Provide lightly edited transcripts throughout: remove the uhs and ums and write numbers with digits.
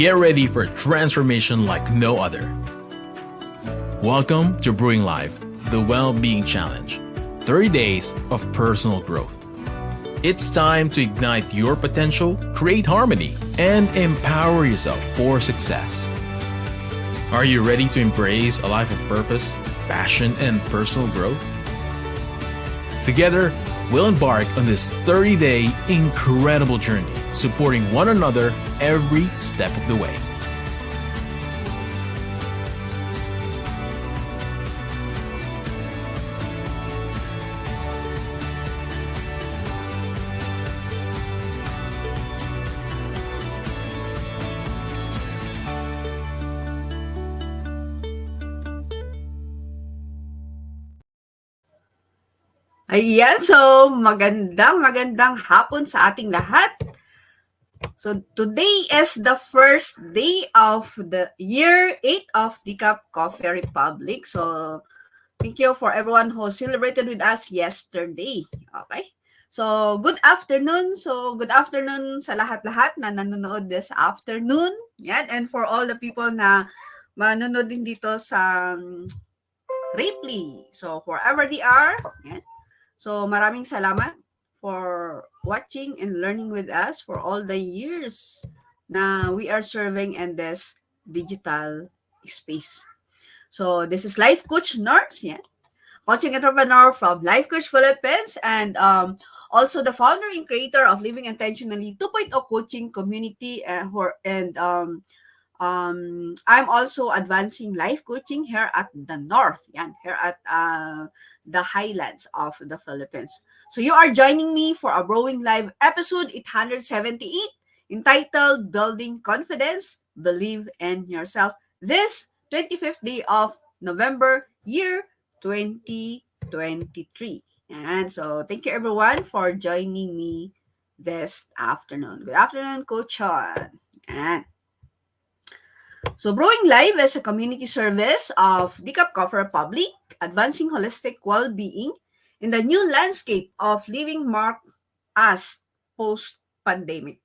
get ready for transformation like no other. Welcome to Brewing Life, the Well-Being Challenge. 30 days of personal growth. It's time to ignite your potential, create harmony, and empower yourself for success. Are you ready to embrace a life of purpose, passion, and personal growth? Together, we'll embark on this 30-day incredible journey, supporting one another every step of the way. Ayan, so magandang hapon sa ating lahat. So today is the first day of the year 8 of CACC Coffee Republic. So thank you for everyone who celebrated with us yesterday. Okay? So good afternoon. So good afternoon sa lahat-lahat na nanonood this afternoon. Yan, and for all the people na manonood din dito sa replay. So wherever they are, yan. So maraming salamat for watching and learning with us for all the years na we are serving in this digital space. So this is Life Coach Nords, yeah, coaching entrepreneur from Life Coach Philippines, and also the founder and creator of Living Intentionally 2.0 coaching community, I'm also advancing life coaching here at the North, yan, here at the highlands of the Philippines. So you are joining me for a Brewing Live episode 878 entitled Building Confidence, Believe in Yourself. This 25th day of November, year 2023. And so thank you everyone for joining me this afternoon. Good afternoon, Coach Sean. And so Brewing Live is a community service of CACC Coffee Republic, advancing holistic well-being in the new landscape of living marked as post-pandemic.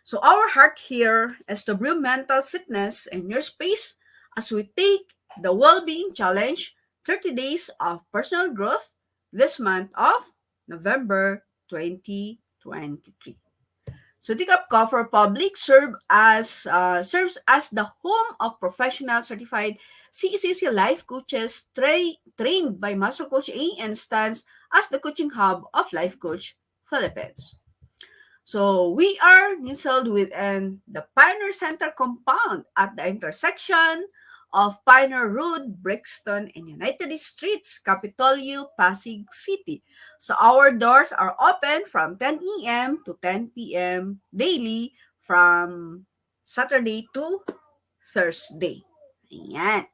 So our heart here is to brew mental fitness in your space as we take the well-being challenge 30 days of personal growth this month of November 2023. So CACC Coffee Republic serves as the home of professional certified CACC life coaches trained by Master Coach A and stands as the coaching hub of Life Coach Philippines. So we are nestled within the Pioneer Center compound at the intersection of Pioneer Road, Brixton, and United Streets, Capitolio, Pasig City. So our doors are open from 10 a.m. to 10 p.m. daily from Saturday to Thursday. Ayan.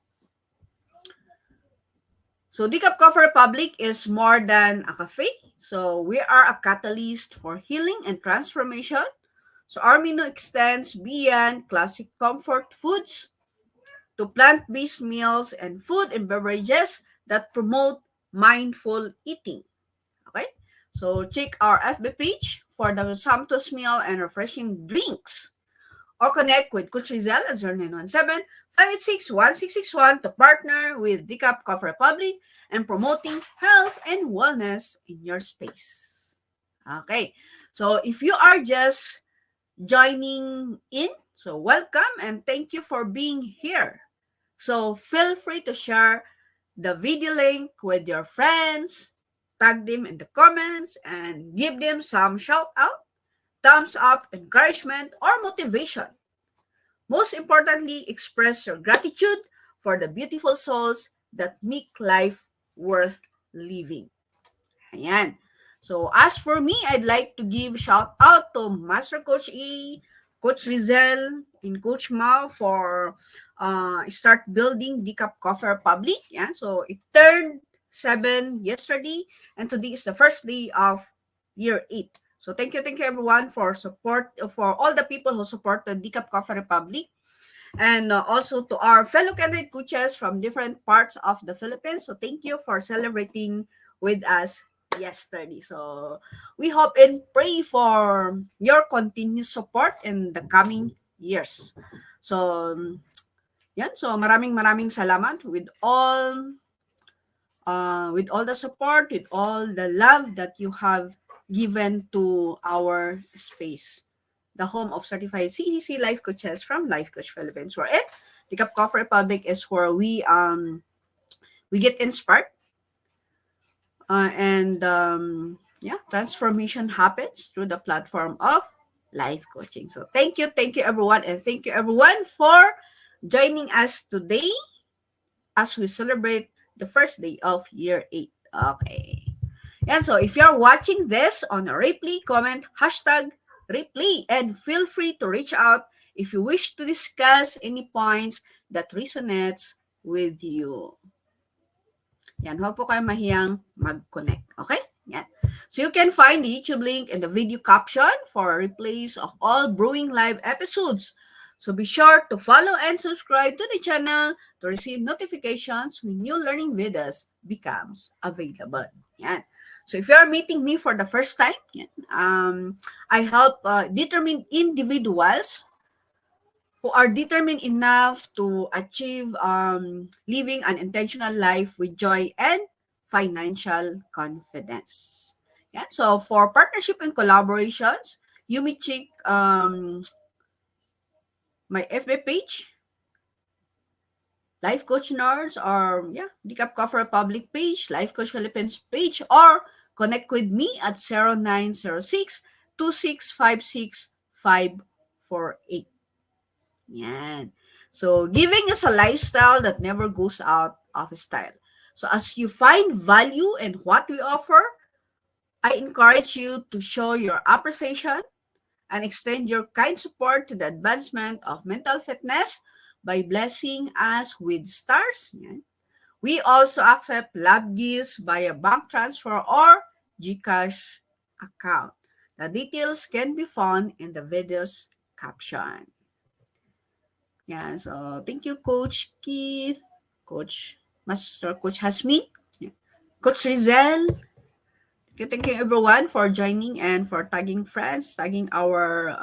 So CACC Coffee Republic is more than a cafe. So we are a catalyst for healing and transformation. So our menu extends beyond classic comfort foods to plant-based meals and food and beverages that promote mindful eating. Okay? So check our FB page for the sumptuous meal and refreshing drinks. Or connect with Coach Rezzhel at 0917-586-1661 to partner with CACC Coffee Republic and promoting health and wellness in your space. Okay. So if you are just joining in, so welcome and thank you for being here. So feel free to share the video link with your friends, tag them in the comments, and give them some shout out, thumbs up, encouragement, or motivation. Most importantly, express your gratitude for the beautiful souls that make life worth living. Ayan. So as for me, I'd like to give shout out to Master Coach E, Coach Rezzhel, and Coach Mao for start building CACC Coffee Republic. Yeah, so it turned 7 yesterday, and today is the first day of year 8. So thank you everyone for all the people who supported CACC Coffee Republic, and also to our fellow kindred coaches from different parts of the Philippines. So thank you for celebrating with us yesterday. So we hope and pray for your continued support in the coming years. So, yan. So, maraming salamat with all the support, with all the love that you have given to our space, the home of certified CCC life coaches from Life Coach Philippines. Where the Cup Coffee Republic is where we get inspired, and transformation happens through the platform of life coaching. So thank you everyone, and thank you everyone for joining us today as we celebrate the first day of year 8. Okay. And so if you're watching this on a replay, comment #replay and feel free to reach out if you wish to discuss any points that resonates with you. Yan, huwag po kayo mahiyang mag-connect. Okay? Yan. So you can find the YouTube link in the video caption for replays of all Brewing Live episodes. So be sure to follow and subscribe to the channel to receive notifications when new learning videos becomes available. Yan. So if you are meeting me for the first time, I help determined individuals who are determined enough to achieve living an intentional life with joy and financial confidence. Yeah. So for partnership and collaborations, you may check my FB page, Life Coach Nords, or the Cup Coffee Republic page, Life Coach Philippines page, or connect with me at 0906-2656-548. Yan. So, giving is a lifestyle that never goes out of style. So, as you find value in what we offer, I encourage you to show your appreciation and extend your kind support to the advancement of mental fitness by blessing us with stars. Yan. We also accept love gifts via bank transfer or GCash account. The details can be found in the video's caption. Yeah, so thank you, Coach Keith, Master Coach Hasmi, Coach Rezzhel. Thank you everyone for joining and for tagging friends, tagging our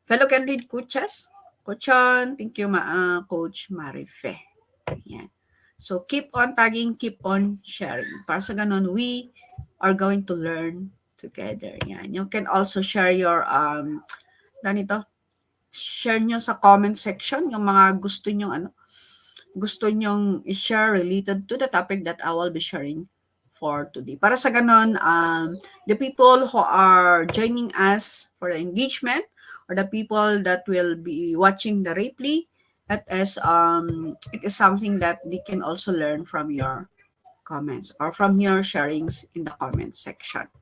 fellow candidate coaches. Coachon, thank you, Coach Marife. Yeah. So keep on tagging, keep on sharing. Para sa ganun, we are going to learn together. Yan. You can also share your share nyo sa comment section yung mga gusto nyong i-share related to the topic that I will be sharing for today. Para sa ganon, the people who are joining us for the engagement or the people that will be watching the replay, it is something that they can also learn from your comments or from your sharings in the comment section.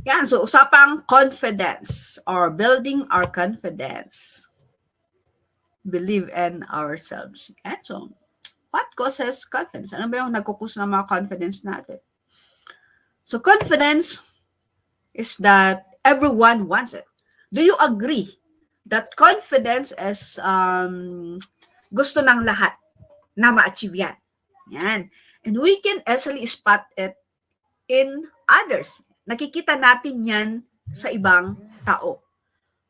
Yan, so usapang confidence or building our confidence. Believe in ourselves. Yan, so what causes confidence? Ano ba yung nagkukus ng mga confidence natin? So confidence is that everyone wants it. Do you agree that confidence is gusto ng lahat na ma-achieve yan? Yan. And we can easily spot it in others. Nakikita natin yan sa ibang tao.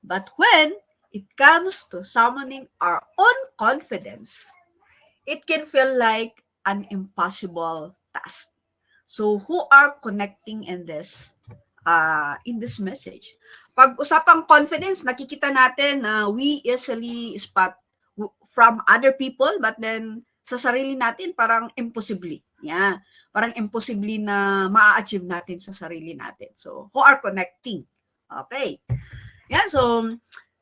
But when it comes to summoning our own confidence, it can feel like an impossible task. So who are connecting in this message? Pag usapang confidence, nakikita natin na we easily spot from other people, but then sa sarili natin parang impossible. Yeah. Parang impossible na ma-achieve natin sa sarili natin. So, who are connecting? Okay. Yeah, so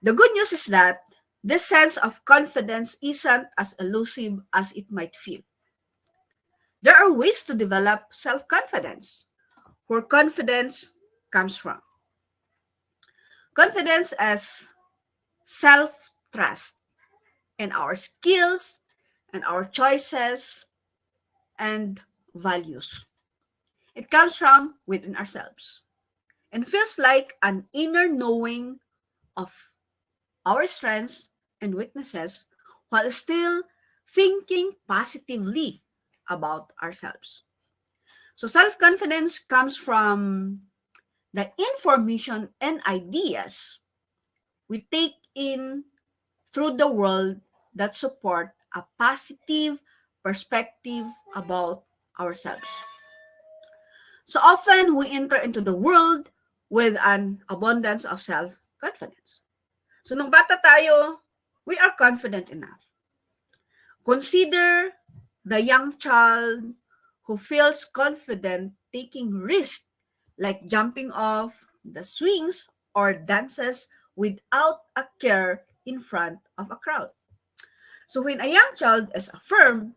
the good news is that this sense of confidence isn't as elusive as it might feel. There are ways to develop self-confidence, where confidence comes from. Confidence as self-trust in our skills and our choices and values. It comes from within ourselves and feels like an inner knowing of our strengths and weaknesses while still thinking positively about ourselves. So self-confidence comes from the information and ideas we take in through the world that support a positive perspective about ourselves. So often we enter into the world with an abundance of self-confidence. So nung bata tayo, we are confident enough. Consider the young child who feels confident taking risks like jumping off the swings or dances without a care in front of a crowd. So when a young child is affirmed,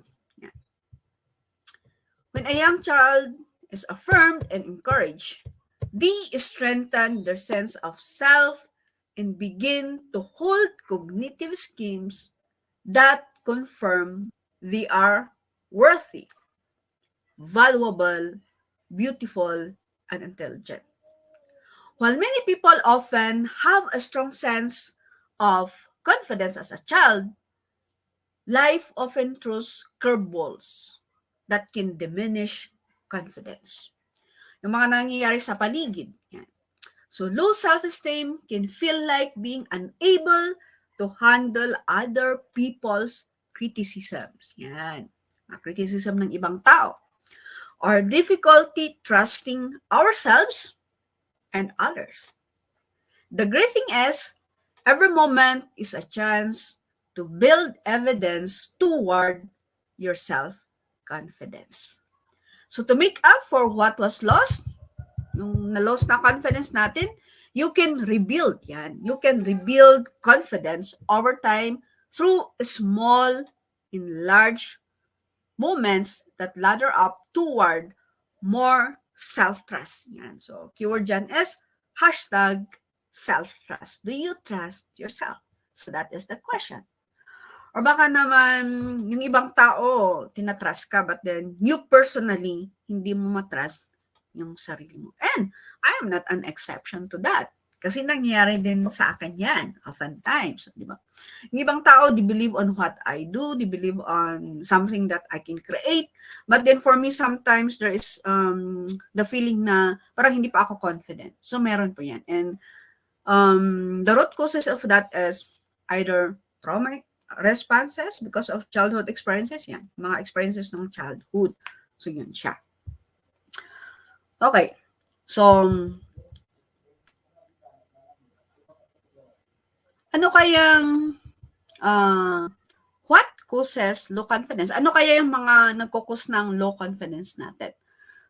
and encouraged, they strengthen their sense of self and begin to hold cognitive schemes that confirm they are worthy, valuable, beautiful, and intelligent. While many people often have a strong sense of confidence as a child, life often throws curveballs that can diminish confidence. Yung mga nangyayari sa paligid. Yan. So low self-esteem can feel like being unable to handle other people's criticisms. Yan. Criticism ng ibang tao. Or difficulty trusting ourselves and others. The great thing is, every moment is a chance to build evidence toward your self-confidence. So to make up for what was lost, yung na-lost na confidence natin, you can rebuild yan. You can rebuild confidence over time through small and large moments that ladder up toward more self-trust. Yan. So keyword dyan is hashtag self-trust. Do you trust yourself? So that is the question. Or baka naman, yung ibang tao, tinatrust ka, but then you personally, hindi mo matrust yung sarili mo. And I am not an exception to that. Kasi nangyayari din sa akin yan, oftentimes. Di ba? Yung ibang tao, they believe on what I do, they believe on something that I can create. But then for me, sometimes there is the feeling na parang hindi pa ako confident. So meron po yan. And the root causes of that is either trauma responses because of childhood experiences. Yan, mga experiences ng childhood. So yun siya. Okay. So, ano kayang what causes low confidence? Ano kaya yung mga nagkukos ng low confidence natin?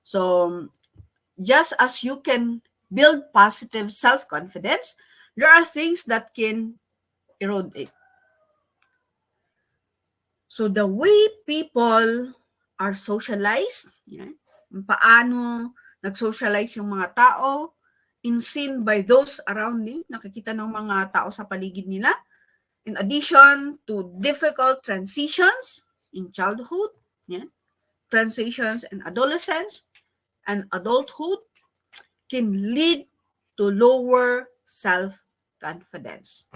So, just as you can build positive self-confidence, there are things that can erode it. So, the way people are socialized, yan, paano nag-socialize yung mga tao, seen by those around them, nakikita ng mga tao sa paligid nila, in addition to difficult transitions in childhood, yan, transitions in adolescence and adulthood, can lead to lower self-confidence.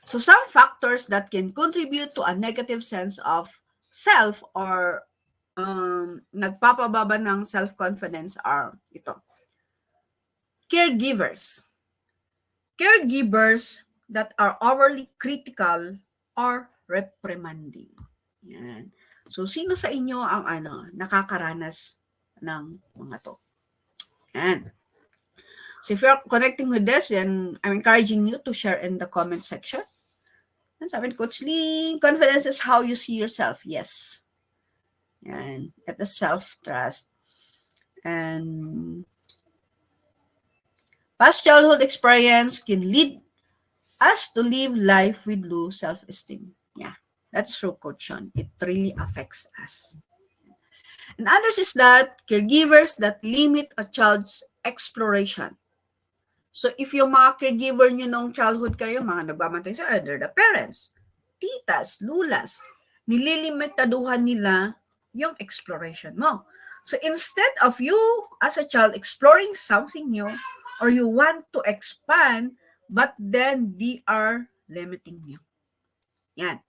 So some factors that can contribute to a negative sense of self or nagpapababa ng self-confidence are ito. Caregivers. Caregivers that are overly critical or reprimanding. Yan. So sino sa inyo ang nakakaranas ng mga to? Yan. So if you're connecting with this, then I'm encouraging you to share in the comment section. And sabi ni Coach Lee, confidence is how you see yourself. Yes. Yan. At the self-trust. And past childhood experience can lead us to live life with low self-esteem. Yeah, that's true, Coach Sean. It really affects us. And others is that caregivers that limit a child's exploration. So if yung mga caregiver nyo nung childhood kayo, mga nagbamantay sa other, the parents, titas, lulas, nililimitaduhan nila yung exploration mo. So instead of you as a child exploring something new, or you want to expand, but then they are limiting you. Yan.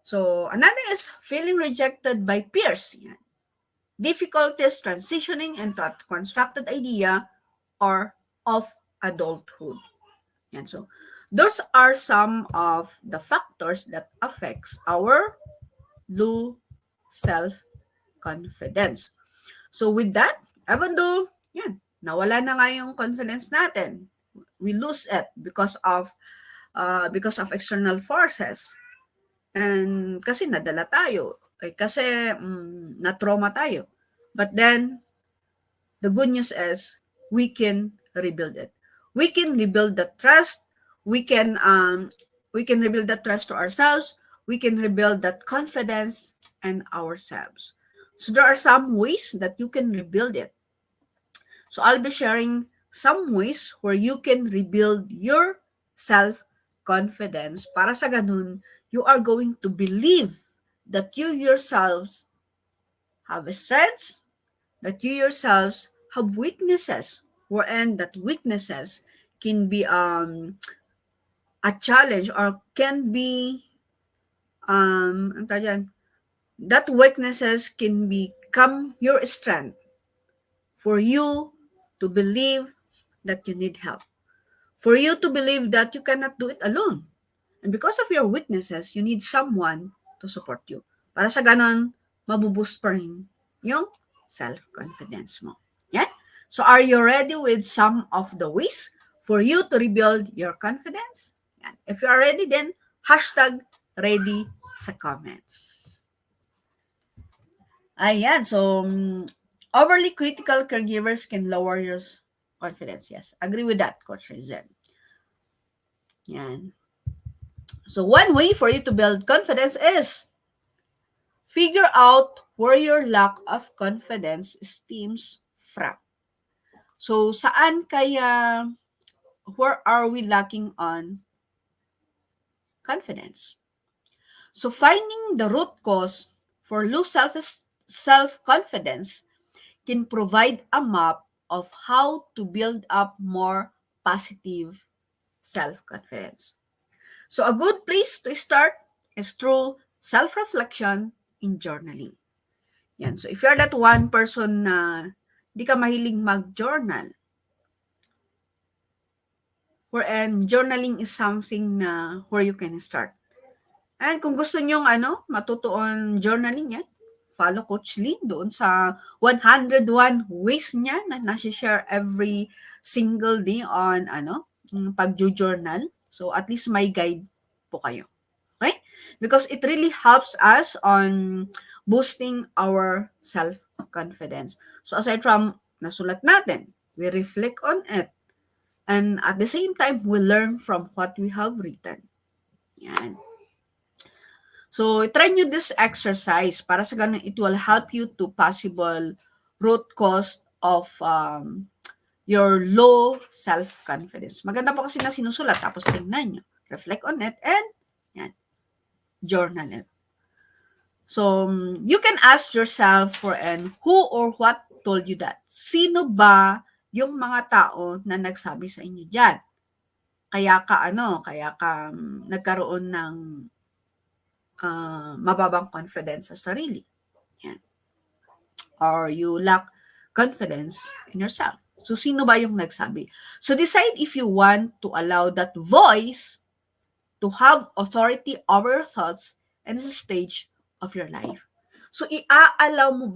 So another is feeling rejected by peers. Yan. Difficulties transitioning into a constructed idea or of adulthood. Yan. So Those are some of the factors that affects our low self-confidence. So with that, even though, yan, nawala na nga yung confidence natin, we lose it because of external forces. And kasi nadala tayo, kasi na-trauma tayo. But then, the good news is we can rebuild it. We can rebuild the trust. We can rebuild that trust to ourselves. We can rebuild that confidence in ourselves. So there are some ways that you can rebuild it. So I'll be sharing some ways where you can rebuild your self-confidence para sa ganun, you are going to believe that you yourselves have strengths, that you yourselves have weaknesses, wherein that weaknesses can be a challenge or can be ano tawag dyan? That weaknesses can become your strength for you to believe that you need help, for you to believe that you cannot do it alone. And because of your weaknesses, you need someone to support you. Para sa ganon, mabuboost pa rin yung self-confidence mo. Yan. So are you ready with some of the ways for you to rebuild your confidence? Yan. If you are ready, then hashtag ready sa comments. Ayan. So, overly critical caregivers can lower your confidence. Yes. Agree with that, Coach Rezzhel. Yan. So one way for you to build confidence is figure out where your lack of confidence stems from. So saan kaya, where are we lacking on confidence? So finding the root cause for low self-confidence can provide a map of how to build up more positive self-confidence. So a good place to start is through self-reflection in journaling. Yan. So if you're that one person na di ka mahilig mag-journal, wherein journaling is something na where you can start. And kung gusto nyong matuto on journaling yan, follow Coach Lynn doon sa 101 ways niya na nasi-share every single day on pag-journal. So at least may guide po kayo. Okay? Because it really helps us on boosting our self-confidence. So aside from nasulat natin, we reflect on it. And at the same time, we learn from what we have written. Yan. So, try nyo this exercise para sa ganun, it will help you to possible root cause of your low self-confidence. Maganda po kasi na sinusulat, tapos tingnan nyo, reflect on it, and yan, journal it. So, you can ask yourself who or what told you that? Sino ba yung mga tao na nagsabi sa inyo dyan? Kaya ka nagkaroon ng mababang confidence sa sarili. Yan. Or you lack confidence in yourself. So, sino ba yung nagsabi? So, decide if you want to allow that voice to have authority over your thoughts and the stage of your life. So, iaalaw mo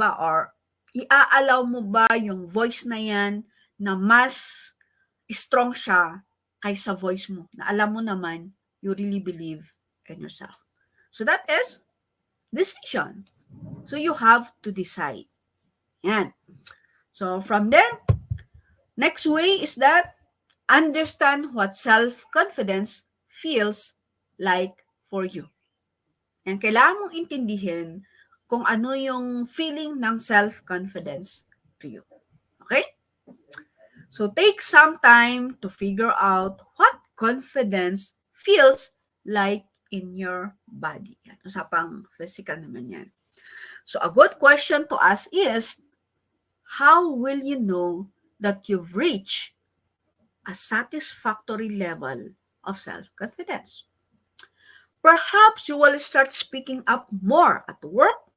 ba yung voice na yan na mas strong siya kaysa voice mo, na alam mo naman, you really believe in yourself. So that is decision. So you have to decide. Yan. So from there, next way is that understand what self-confidence feels like for you. And kailangan mong intindihin kung ano yung feeling ng self-confidence to you. Okay? So take some time to figure out what confidence feels like in your body. Yan. Usapang physical naman yan. So a good question to ask is, how will you know that you've reached a satisfactory level of self-confidence? Perhaps you will start speaking up more at work,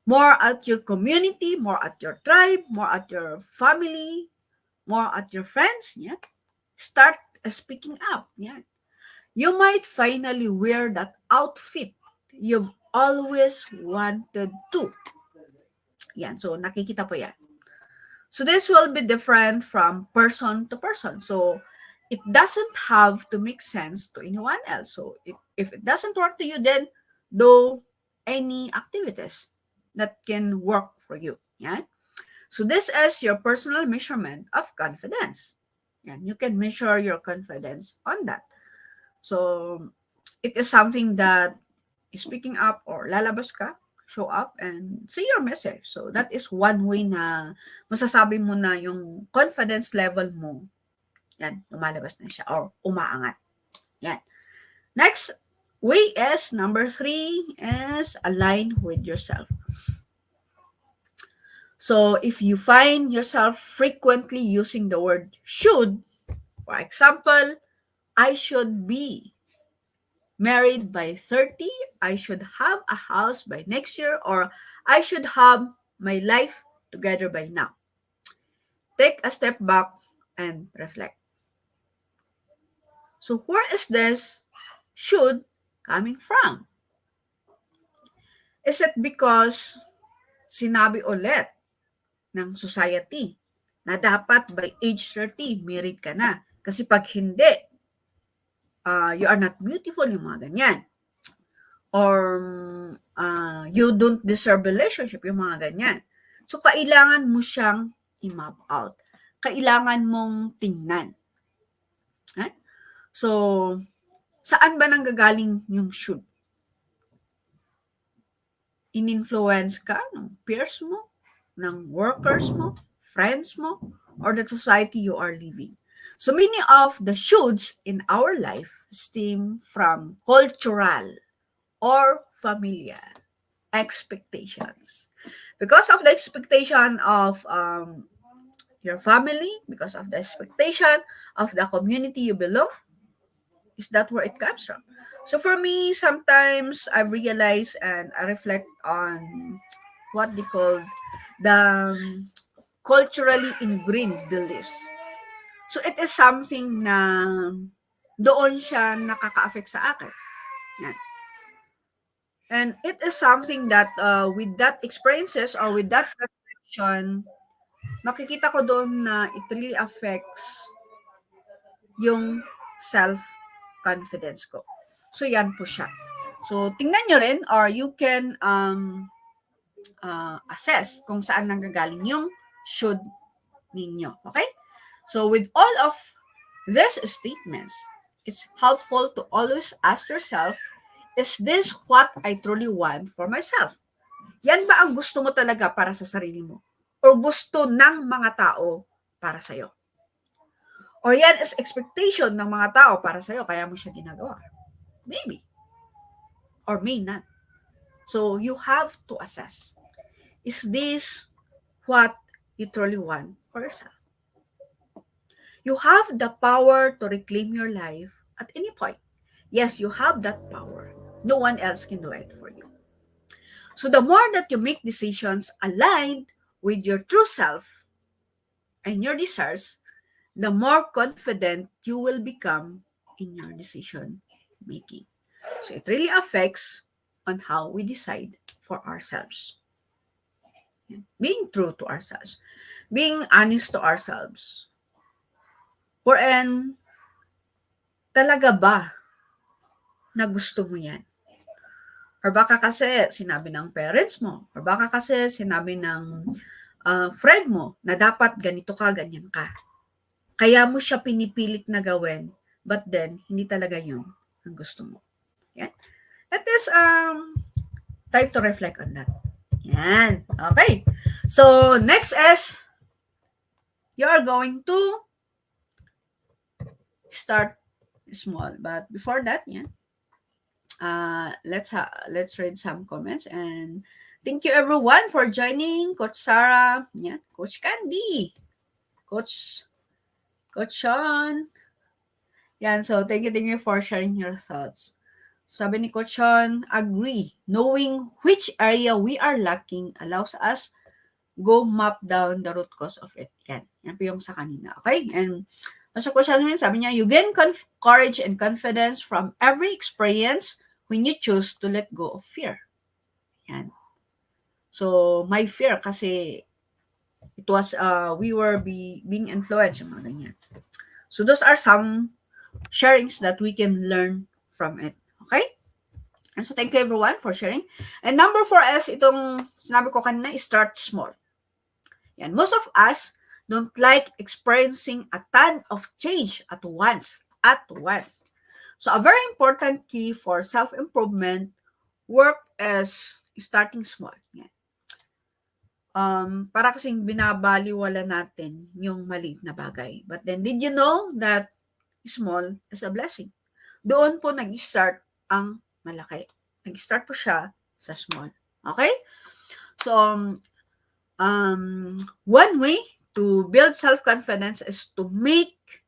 more at your community, more at your tribe, more at your family, more at your friends. Yeah? Start speaking up. Yan. You might finally wear that outfit you've always wanted to. Yan. So, nakikita po yan. So, this will be different from person to person. So, it doesn't have to make sense to anyone else. So, if it doesn't work to you, then do any activities that can work for you. Yan. So, this is your personal measurement of confidence. Yan. You can measure your confidence on that. So, it is something that speaking up or lalabas ka, show up and say your message. So, that is one way na masasabi mo na yung confidence level mo, yan, lumalabas na siya or umaangat. Yan. Next way is, number 3 is align with yourself. So, if you find yourself frequently using the word should, for example, I should be married by 30, I should have a house by next year, or I should have my life together by now. Take a step back and reflect. So where is this should coming from? Is it because sinabi ulit ng society na dapat by age 30, married ka na? Kasi pag hindi, you are not beautiful, yung mga ganyan. Or you don't deserve relationship, yung mga ganyan. So, kailangan mo siyang i-map out. Kailangan mong tingnan. Okay? So, saan ba nanggagaling yung should? In-influence ka ng peers mo, ng workers mo, friends mo, or the society you are living. So, many of the shoulds in our life stem from cultural or familial expectations. Because of the expectation of your family, because of the expectation of the community you belong, is that where it comes from? So for me, sometimes I realize and I reflect on what they call the culturally ingrained beliefs. So it is something na doon siya nakaka-affect sa akin. Yan. And it is something that with that experiences or with that reflection, makikita ko doon na it really affects yung self-confidence ko. So, yan po siya. So, tingnan nyo rin or you can assess kung saan nanggagaling yung should ninyo. Okay? So, with all of these statements, it's helpful to always ask yourself, is this what I truly want for myself? Yan ba ang gusto mo talaga para sa sarili mo? O gusto ng mga tao para sa'yo? Or yan is expectation ng mga tao para sa'yo, kaya mo siya ginagawa? Maybe. Or may not. So, you have to assess. Is this what you truly want for yourself? You have the power to reclaim your life at any point. Yes, you have that power. No one else can do it for you. So the more that you make decisions aligned with your true self and your desires, the more confident you will become in your decision making. So it really affects on how we decide for ourselves. Being true to ourselves. Being honest to ourselves. Wherein, talaga ba na gusto mo yan? Or baka kasi sinabi ng parents mo, or baka kasi sinabi ng friend mo na dapat ganito ka, ganyan ka. Kaya mo siya pinipilit na gawin, but then, hindi talaga yun ang gusto mo. Yan. That is time to reflect on that. Yan. Okay. So, next is, you are going to start small. But before that, yan, let's read some comments and thank you everyone for joining. Coach Sarah, yeah, Coach Candy, Coach Sean. Yan, so thank you for sharing your thoughts. Sabi ni Coach Sean, agree. Knowing which area we are lacking allows us go map down the root cause of it. Yan po yung sa kanina. Okay? And So, Coach Jasmine, sabi niya, you gain courage and confidence from every experience when you choose to let go of fear. Yan. So, my fear kasi it was, we were being influenced, yung mga ganyan. So, those are some sharings that we can learn from it. Okay? And so, thank you everyone for sharing. And number 4 is itong sinabi ko kanina, start small. Yan. Most of us don't like experiencing a ton of change at once. So, a very important key for self-improvement work is starting small. Yan. Para kasing binabaliwala natin yung maliit na bagay. But then, did you know that small is a blessing? Doon po nag-start ang malaki. Nag-start po siya sa small. Okay? So, one way to build self-confidence is to make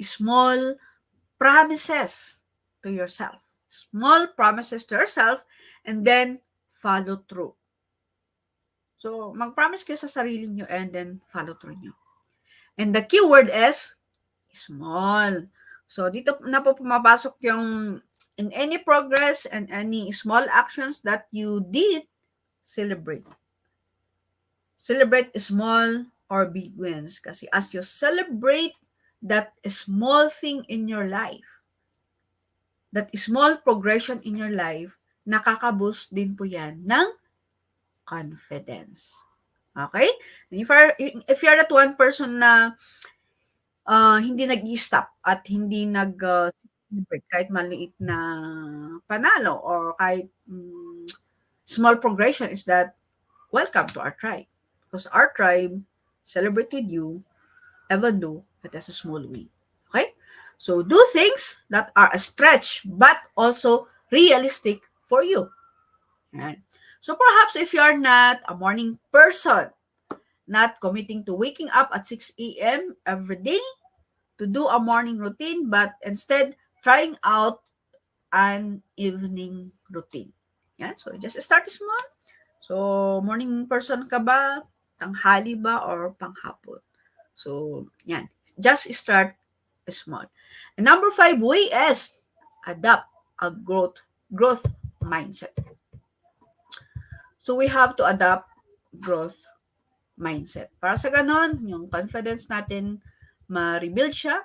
small promises to yourself. Small promises to yourself and then follow through. So, mag-promise kayo sa sarili nyo and then follow through nyo. And the key word is small. So, dito na po pumapasok yung in any progress and any small actions that you did, celebrate. Celebrate small or big wins. Kasi as you celebrate that small thing in your life, that small progression in your life, nakaka-boost din po yan ng confidence. Okay? And if you're that one person na hindi nag-i-stop at hindi nag-celebrate kahit maliit na panalo or kahit small progression, is that welcome to our tribe. Because our tribe celebrate with you even though it is a small win. Okay? So do things that are a stretch but also realistic for you. Right? So perhaps if you are not a morning person, not committing to waking up at 6 a.m. every day to do a morning routine, but instead trying out an evening routine. Yan. So just start small. So morning person ka ba? Tanghali ba? Or panghapon? So yan. Just start small. And number 5 way is adapt a growth mindset. So we have to adapt growth mindset. Para sa ganon, yung confidence natin, ma-rebuild siya,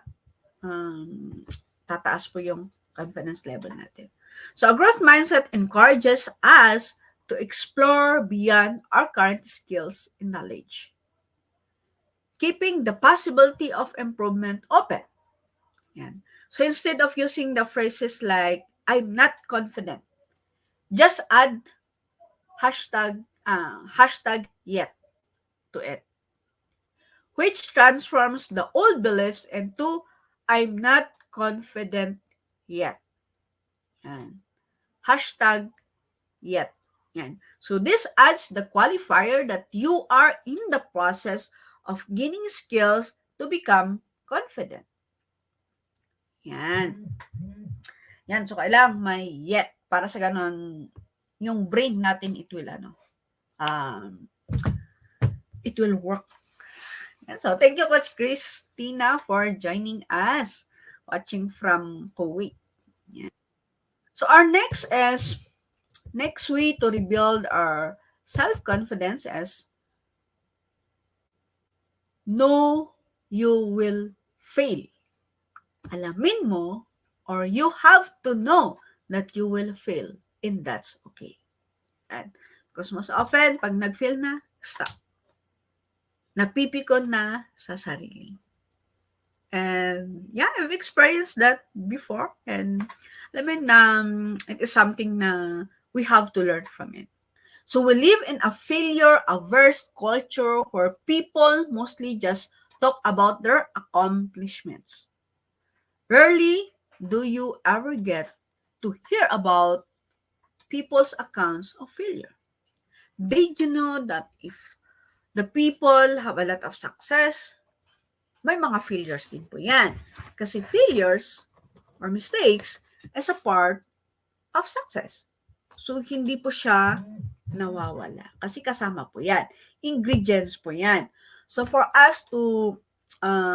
tataas po yung confidence level natin. So a growth mindset encourages us to explore beyond our current skills and knowledge, keeping the possibility of improvement open. Yan. So instead of using the phrases like, I'm not confident, just add hashtag yet to it, which transforms the old beliefs into I'm not confident yet. Yan. Hashtag yet. Yan. So this adds the qualifier that you are in the process of gaining skills to become confident. Yan. Yan. So kailangan may yet. Para sa ganon, yung brain natin, it will work. And so, thank you, Coach Christina, for joining us, watching from Kuwait. Yeah. So, our next way to rebuild our self-confidence is know you will fail. Alamin mo, or you have to know that you will fail, and that's okay. And because most often, pag nag-fail na, stop. Napipikon na sa sarili. And yeah, I've experienced that before. And I mean, it is something na we have to learn from it. So we live in a failure-averse culture where people mostly just talk about their accomplishments. Rarely do you ever get to hear about people's accounts of failure. Did you know that if the people have a lot of success, may mga failures din po yan. Kasi failures or mistakes is a part of success. So, hindi po siya nawawala. Kasi kasama po yan. Ingredients po yan. So, for us to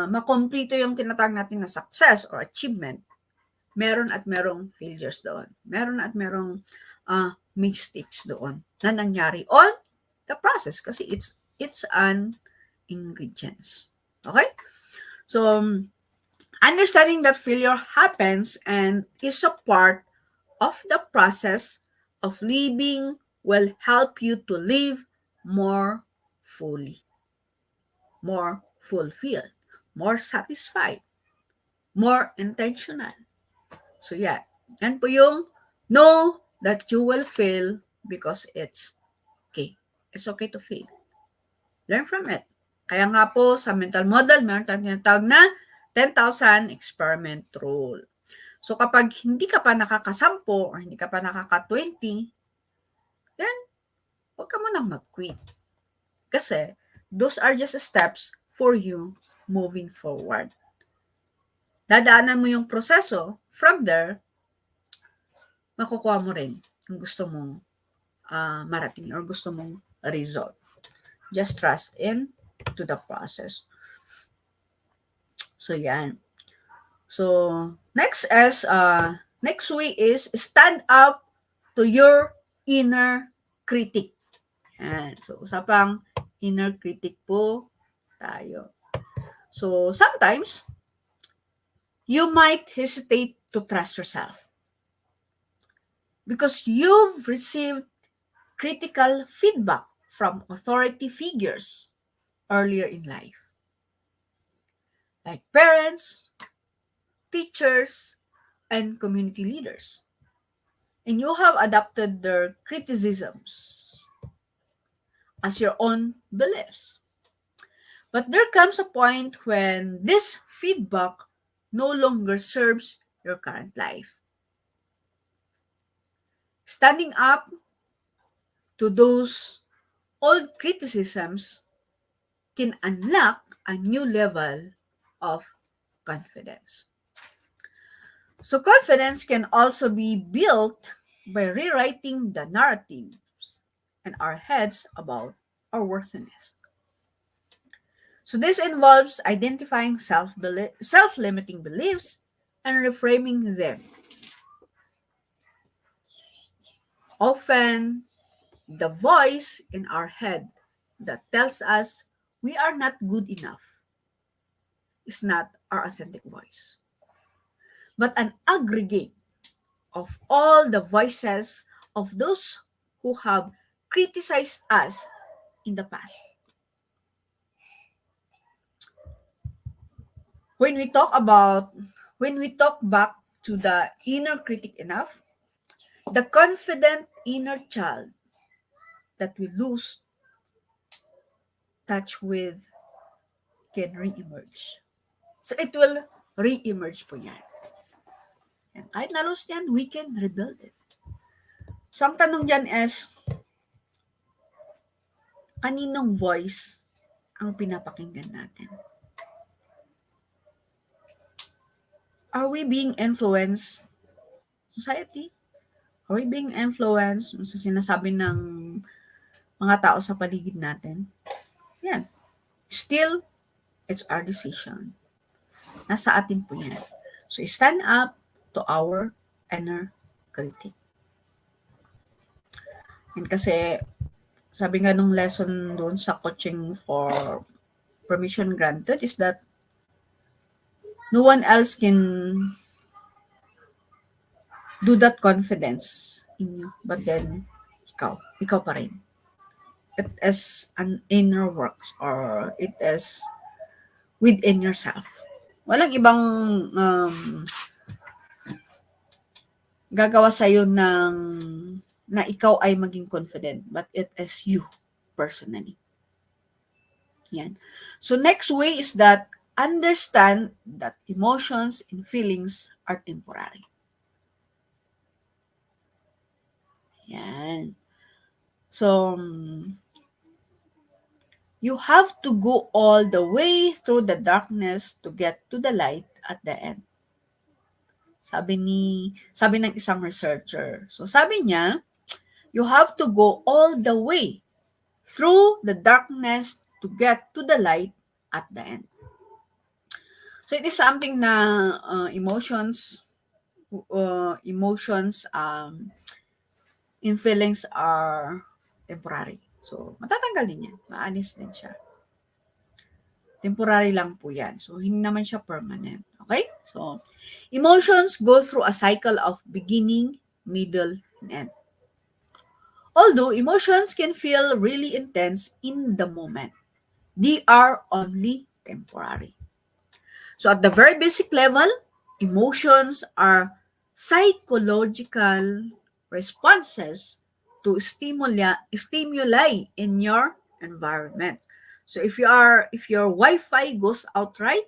makomplito yung tinatawag natin na success or achievement, meron at merong failures doon. Meron at merong mistakes doon na nangyari on the process kasi it's an ingredients. Okay? So, understanding that failure happens and is a part of the process of living will help you to live more fully, more fulfilled, more satisfied, more intentional. So yeah, yan po yung know that you will fail because it's okay. It's okay to fail. Learn from it. Kaya nga po sa mental model, meron tayong tinatawag na 10,000 experiment rule. So kapag hindi ka pa nakaka-10 or hindi ka pa nakaka-20, then huwag ka munang mag-quit. Kasi those are just steps for you moving forward. Dadaanan mo yung proseso, from there, makukuha mo rin yung gusto mong marating or gusto mong result. Just trust in to the process. So, yan. So, next way is stand up to your inner critic. Yan. So, usapang inner critic po tayo. So, sometimes, you might hesitate to trust yourself because you've received critical feedback from authority figures earlier in life, like parents, teachers, and community leaders. And you have adopted their criticisms as your own beliefs. But there comes a point when this feedback no longer serves your current life. Standing up to those old criticisms can unlock a new level of confidence. So confidence can also be built by rewriting the narratives in our heads about our worthiness. So this involves identifying self-limiting beliefs and reframing them. Often, the voice in our head that tells us we are not good enough is not our authentic voice, but an aggregate of all the voices of those who have criticized us in the past. When we talk back to the inner critic enough, the confident inner child that we lose touch with can re-emerge. So it will re-emerge po yan. And kahit na-lose yan, we can rebuild it. So ang tanong dyan is, kaninong voice ang pinapakinggan natin? Are we being influenced? Society? Are we being influenced sa sinasabi ng mga tao sa paligid natin? Yan. Still, it's our decision. Nasa atin po yan. So, stand up to our inner critic. And kasi, sabi nga nung lesson doon sa coaching for permission granted is that no one else can do that confidence in you. But then, ikaw pa rin. It is an inner work or it is within yourself. Walang ibang gagawa sa'yo na ikaw ay maging confident, but it is you personally. Yan. So next way is that understand that emotions and feelings are temporary. Yan. So, you have to go all the way through the darkness to get to the light at the end. Sabi ng isang researcher. So, sabi niya, you have to go all the way through the darkness to get to the light at the end. So it is something na emotions in feelings are temporary. So matatanggal din yan. Maalis din siya. Temporary lang po yan. So hindi naman siya permanent. Okay? So emotions go through a cycle of beginning, middle, and end. Although emotions can feel really intense in the moment, they are only temporary. So at the very basic level, emotions are psychological responses to stimuli in your environment. So if your Wi-Fi goes out right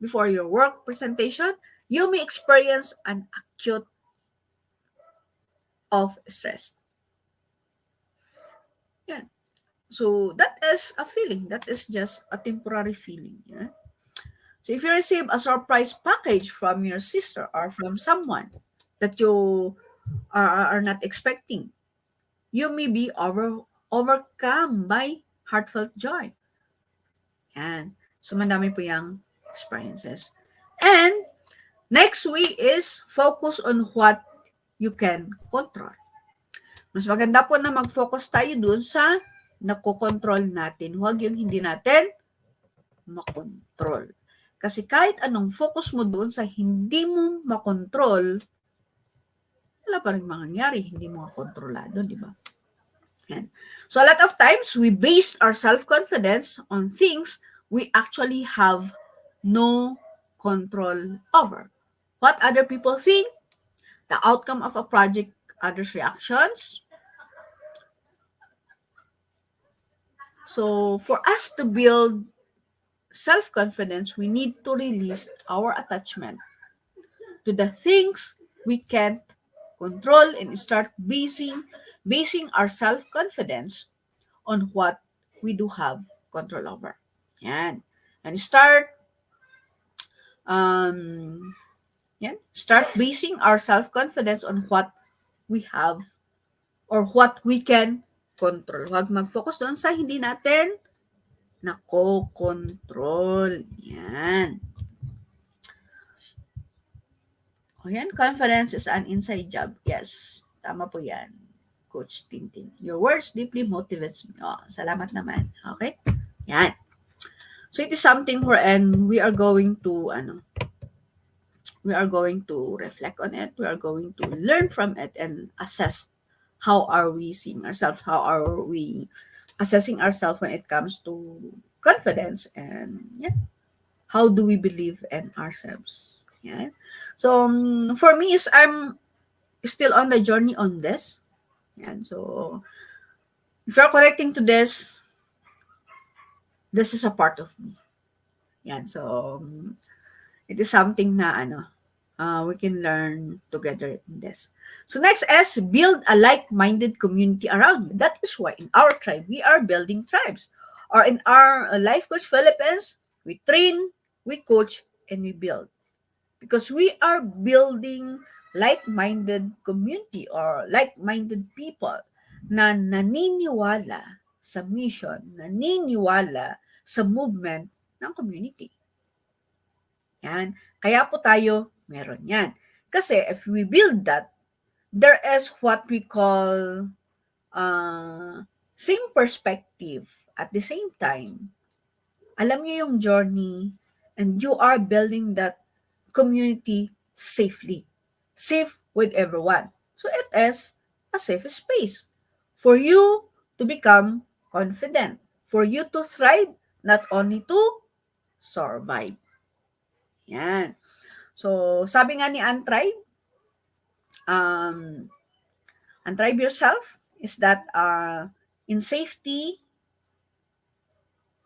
before your work presentation, you may experience an acute of stress. Yeah. So that is a feeling. That is just a temporary feeling. Yeah. So if you receive a surprise package from your sister or from someone that you are not expecting, you may be overcome by heartfelt joy. Yan. So madami po yung experiences. And next week is focus on what you can control. Mas maganda po na mag-focus tayo dun sa nakokontrol natin. Huwag yung hindi natin makontrol. Kasi kahit anong focus mo doon sa hindi mo makontrol, wala pa rin mangyayari, hindi mo kontrolado, di ba? Yan. So a lot of times, we base our self-confidence on things we actually have no control over. What other people think, the outcome of a project, others' reactions. So for us to build self-confidence, we need to release our attachment to the things we can't control and start basing our self-confidence on what we do have control over. Yan. And um start basing our self-confidence on what we have or what we can control. Huwag mag-focus doon sa hindi natin nako-control. Yan. O yan, confidence is an inside job. Yes, tama po yan, Coach Tintin. Your words deeply motivates me. Oh, salamat naman. Okay? Yan. So it is something wherein we are going to reflect on it. We are going to learn from it and assess how are we seeing ourselves, how are we assessing ourselves when it comes to confidence, and how do we believe in ourselves. Yeah. So for me is I'm still on the journey on this. And so if you're connecting to this is a part of me. Yan. So it is something na we can learn together in this. So next is build a like-minded community around you. That is why in our tribe, we are building tribes. Or in our Life Coach Philippines, we train, we coach, and we build. Because we are building like-minded community or like-minded people na naniniwala sa mission, naniniwala sa movement ng community. Yan. Kaya po tayo meron yan. Kasi if we build that, there is what we call same perspective. At the same time, alam niyo yung journey and you are building that community safely. Safe with everyone. So it is a safe space for you to become confident, for you to thrive, not only to survive. Yan. So, sabi nga ni Untribe, untribe yourself is that in safety,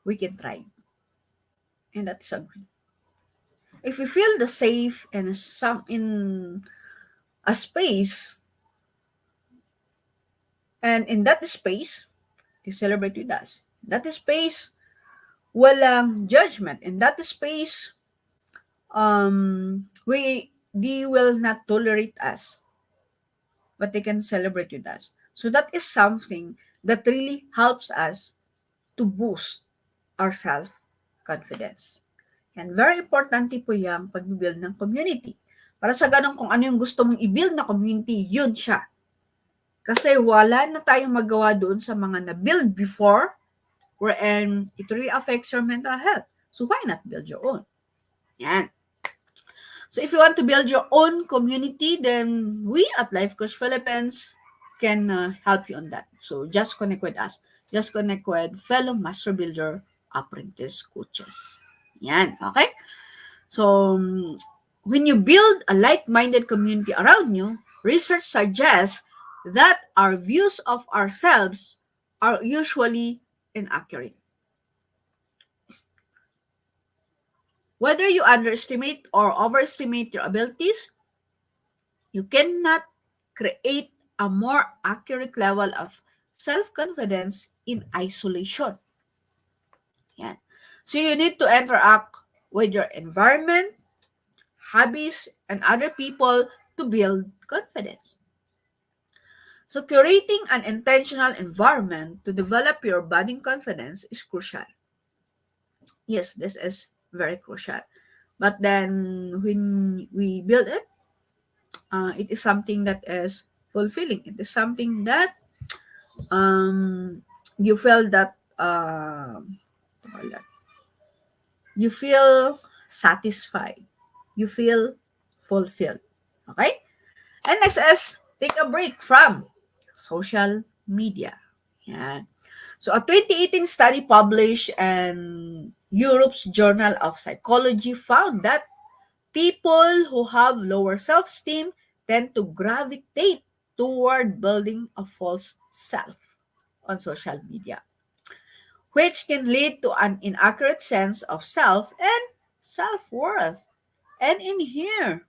we can thrive. And that's agree. If we feel the safe and in a space, and in that space, they celebrate with us. That space, walang judgment. In that space, they will not tolerate us, but they can celebrate with us. So that is something that really helps us to boost our self-confidence. Yan, very importante po yung pag-build ng community. Para sa ganun, kung ano yung gusto mong i-build na community, yun siya. Kasi wala na tayong magawa doon sa mga na-build before wherein it really affects your mental health. So why not build your own? Yan. So if you want to build your own community, then we at Life Coach Philippines can help you on that. So just connect with us. Just connect with fellow master builder apprentice coaches. Yan, okay? So when you build a like-minded community around you, research suggests that our views of ourselves are usually inaccurate. Whether you underestimate or overestimate your abilities, you cannot create a more accurate level of self-confidence in isolation. Yan. So you need to interact with your environment, hobbies, and other people to build confidence. So curating an intentional environment to develop your budding confidence is crucial. Yes, this is very crucial. But then when we build it, it is something that is fulfilling. It is something that you feel that you feel satisfied. You feel fulfilled. Okay? And next is take a break from social media. Yeah. So a 2018 study published in Europe's Journal of Psychology found that people who have lower self-esteem tend to gravitate toward building a false self on social media, which can lead to an inaccurate sense of self and self-worth. And in here,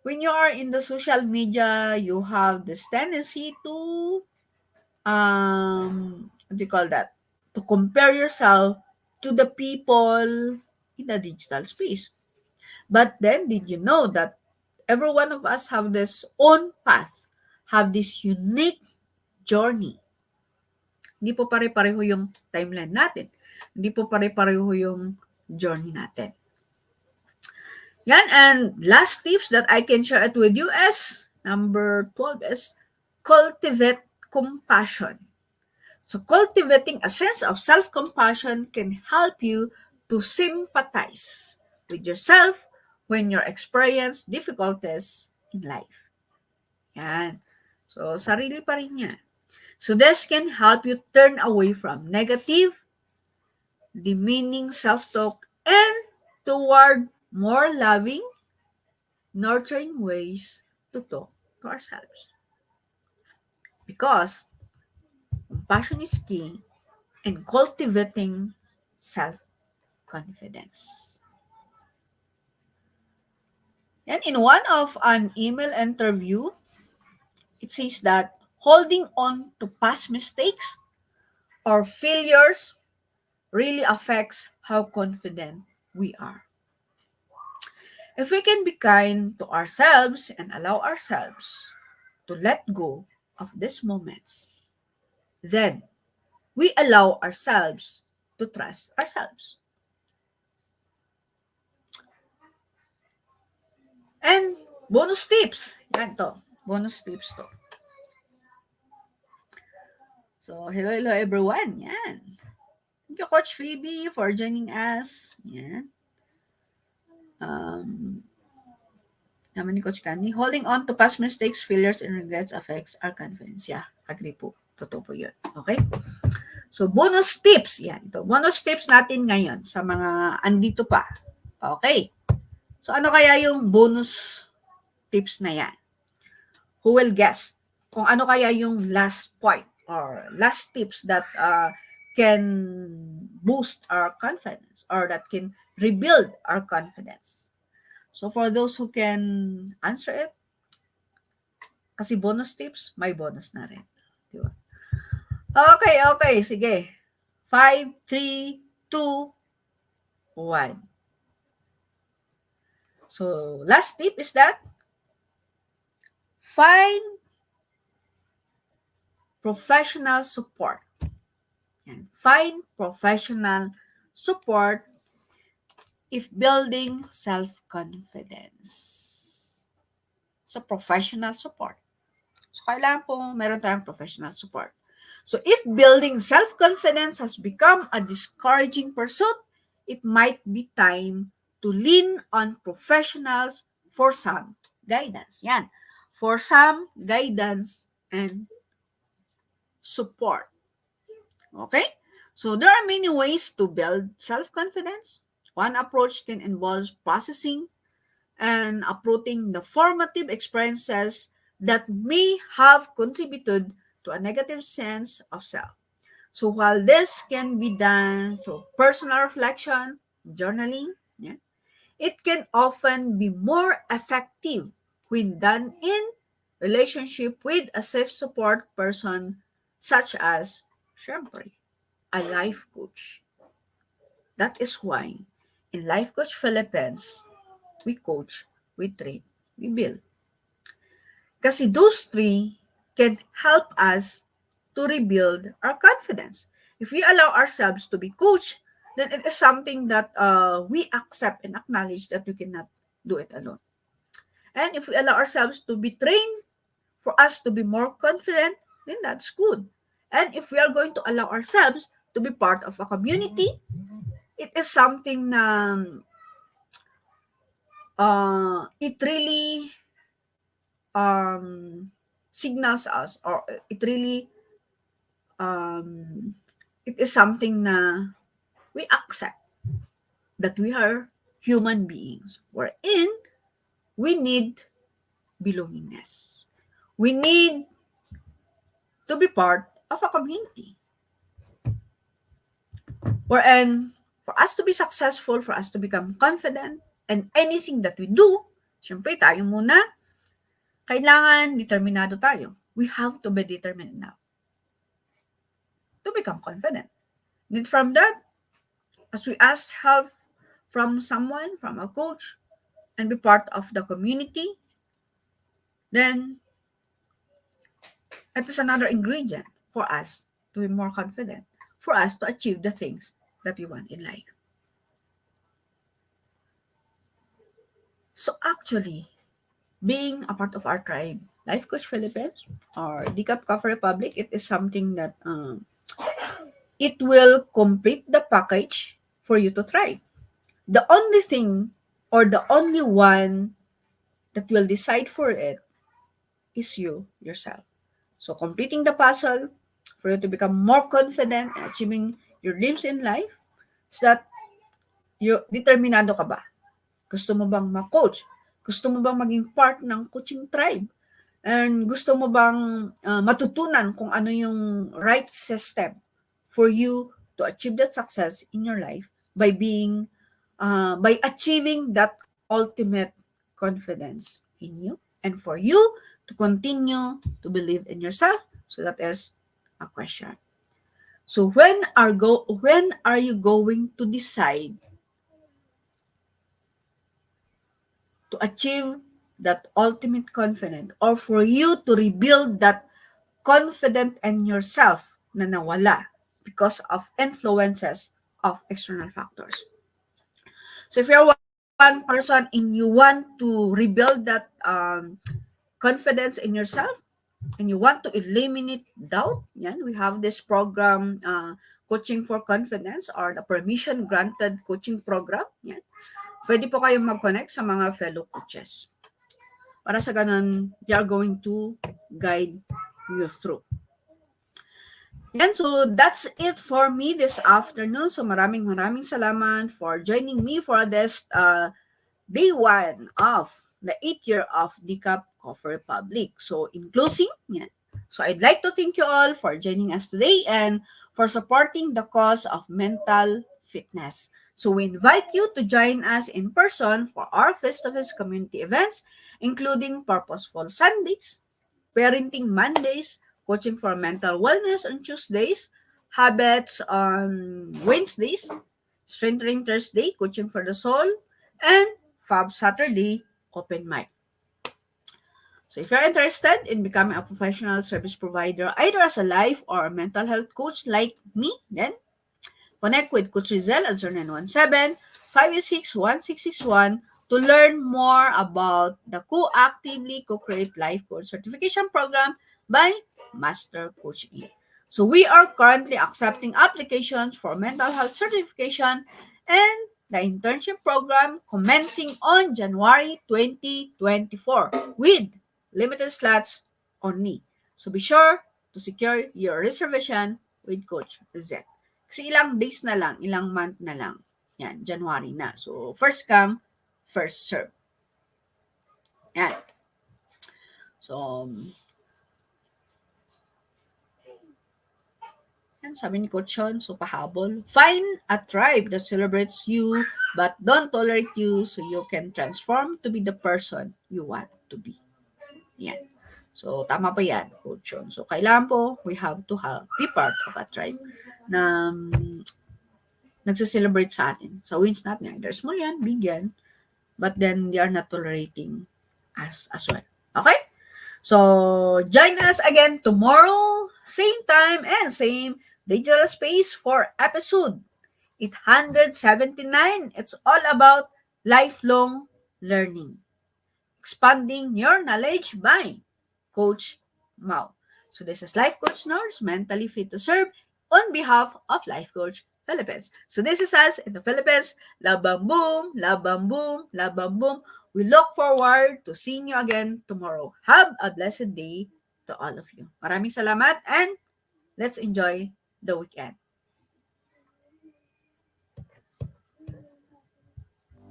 when you are in the social media, you have this tendency to what do you call that? To compare yourself to the people in the digital space. But then, did you know that every one of us have this own path, have this unique journey? Hindi po pare-pareho yung timeline natin. Hindi po pare-pareho yung journey natin. Yan, and last tips that I can share it with you is, number 12 is, cultivate compassion. So cultivating a sense of self-compassion can help you to sympathize with yourself when you experience difficulties in life. Yan. So, sarili pa rin niya. So, this can help you turn away from negative, demeaning self-talk and toward more loving, nurturing ways to talk to ourselves. Because compassion is key in cultivating self-confidence. And in one of an email interview, it says that holding on to past mistakes or failures really affects how confident we are. If we can be kind to ourselves and allow ourselves to let go of these moments, then we allow ourselves to trust ourselves. And bonus tips. Yan to. Bonus tips to. So, hello everyone. Yan. Thank you, Coach Phoebe, for joining us. Yan. Naman ni Coach Candy. Holding on to past mistakes, failures, and regrets affects our confidence. Yeah, agree po. Totoo po yun. Okay? So, bonus tips. Yan. Ito. Bonus tips natin ngayon sa mga andito pa. Okay. So, ano kaya yung bonus tips na yan? Who will guess kung ano kaya yung last point or last tips that can boost our confidence or that can rebuild our confidence? So for those who can answer it, kasi bonus tips, may bonus na rin. Diba? Okay, sige. 5, 3, 2, 1. So last tip is that find professional support. And find professional support if building self-confidence. So, professional support. So, kailangan po meron tayong professional support. So, if building self-confidence has become a discouraging pursuit, it might be time to lean on professionals for some guidance. Yan. For some guidance and support. Okay? So, there are many ways to build self-confidence. One approach can involve processing and uprooting the formative experiences that may have contributed to a negative sense of self. So while this can be done through personal reflection, journaling, yeah, it can often be more effective when done in relationship with a safe support person such as, syempre, a life coach. That is why in Life Coach Philippines, we coach, we train, we build. Kasi those three can help us to rebuild our confidence. If we allow ourselves to be coached, then it is something that we accept and acknowledge that we cannot do it alone. And if we allow ourselves to be trained for us to be more confident, then that's good. And if we are going to allow ourselves to be part of a community, it is something na it really signals us, or it really it is something na we accept that we are human beings wherein we need belongingness. We need to be part of a community. Wherein for us to be successful, for us to become confident, and anything that we do, syempre tayo muna, kailangan determinado tayo. We have to be determined enough to become confident. Then from that, as we ask help from someone, from a coach, and be part of the community, then it is another ingredient for us to be more confident, for us to achieve the things that we want in life. So actually, being a part of our tribe, Life Coach Philippines or Dacus Coffee Republic, it is something that it will complete the package for you to thrive. The only thing or the only one that will decide for it is you, yourself. So completing the puzzle for you to become more confident and achieving your dreams in life is that determinado ka ba? Gusto mo bang ma-coach? Gusto mo bang maging part ng coaching tribe? And gusto mo bang matutunan kung ano yung right system for you to achieve that success in your life by achieving that ultimate confidence in you, and for you to continue to believe in yourself? So that is a question. So when are you going to decide to achieve that ultimate confidence, or for you to rebuild that confidence in yourself na nawala because of influences of external factors? So if you're one person and you want to rebuild that confidence in yourself, and you want to eliminate doubt, yan, we have this program, Coaching for Confidence, or the Permission Granted Coaching Program. Yan. Pwede po kayong mag-connect sa mga fellow coaches. Para sa ganun, they are going to guide you through. Yan, so that's it for me this afternoon. So maraming salamat for joining me for this day 1 of the 8th year of Dacus Coffee Republic. So in closing, yan. So I'd like to thank you all for joining us today and for supporting the cause of mental fitness. So we invite you to join us in person for our face-to-face community events, including Purposeful Sundays, Parenting Mondays, Coaching for Mental Wellness on Tuesdays, Habits on Wednesdays, Strengthening Thursday, Coaching for the Soul, and Fab Saturday, Open Mic. So if you're interested in becoming a professional service provider, either as a life or a mental health coach like me, then connect with Coach Rezzhel at 586-1661 to learn more about the Co-Actively Co-Create Life Coach Certification Program by Master Coach E. So we are currently accepting applications for mental health certification and the internship program commencing on January 2024 with limited slots only. So be sure to secure your reservation with Coach Rezzhel. Kasi ilang days na lang, ilang month na lang. Yan, January na. So, first come, first serve. Yan. So, yan, sabi ni Coach Sean, so pahabol. Find a tribe that celebrates you but don't tolerate you so you can transform to be the person you want to be. Yan. So, tama pa yan, Coach Sean. So, kailangan po, we have to be part of a tribe na nagse-celebrate sa atin. Sa wins natin, either small yan, big yan, but then they are not tolerating us as well. Okay? So, join us again tomorrow, same time and same digital space for episode 879. It's all about lifelong learning. Expanding your knowledge by Coach Mau. So, this is Life Coach Nords, mentally fit to serve on behalf of Life Coach Philippines. So this is us in the Philippines. Labang boom, labang boom, labang boom. We look forward to seeing you again tomorrow. Have a blessed day to all of you. Maraming salamat and let's enjoy the weekend.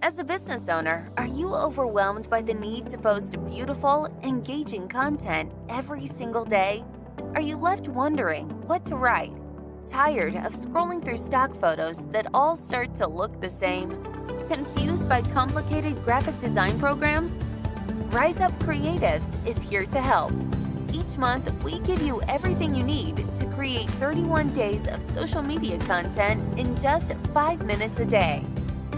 As a business owner, are you overwhelmed by the need to post beautiful, engaging content every single day? Are you left wondering what to write? Tired of scrolling through stock photos that all start to look the same? Confused by complicated graphic design programs? Rise Up Creatives is here to help. Each month, we give you everything you need to create 31 days of social media content in just 5 minutes a day.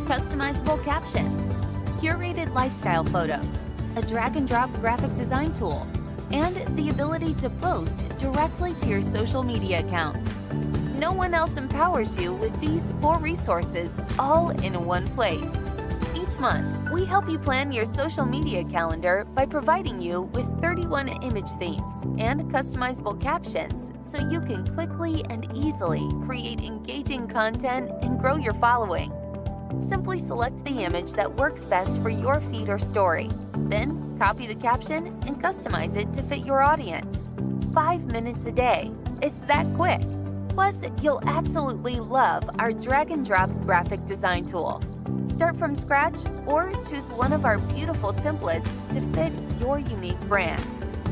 Customizable captions, curated lifestyle photos, a drag-and-drop graphic design tool, and the ability to post directly to your social media accounts. No one else empowers you with these 4 resources all in one place. Each month, we help you plan your social media calendar by providing you with 31 image themes and customizable captions so you can quickly and easily create engaging content and grow your following. Simply select the image that works best for your feed or story. Then, copy the caption and customize it to fit your audience. 5 minutes a day. It's that quick. Plus, you'll absolutely love our drag-and-drop graphic design tool. Start from scratch or choose one of our beautiful templates to fit your unique brand.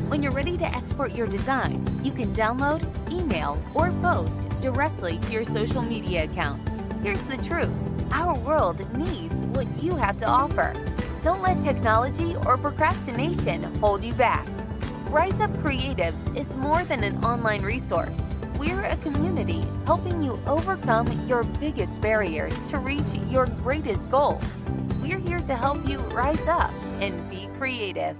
When you're ready to export your design, you can download, email, or post directly to your social media accounts. Here's the truth. Our world needs what you have to offer. Don't let technology or procrastination hold you back. Rise Up Creatives is more than an online resource. We're a community helping you overcome your biggest barriers to reach your greatest goals. We're here to help you rise up and be creative.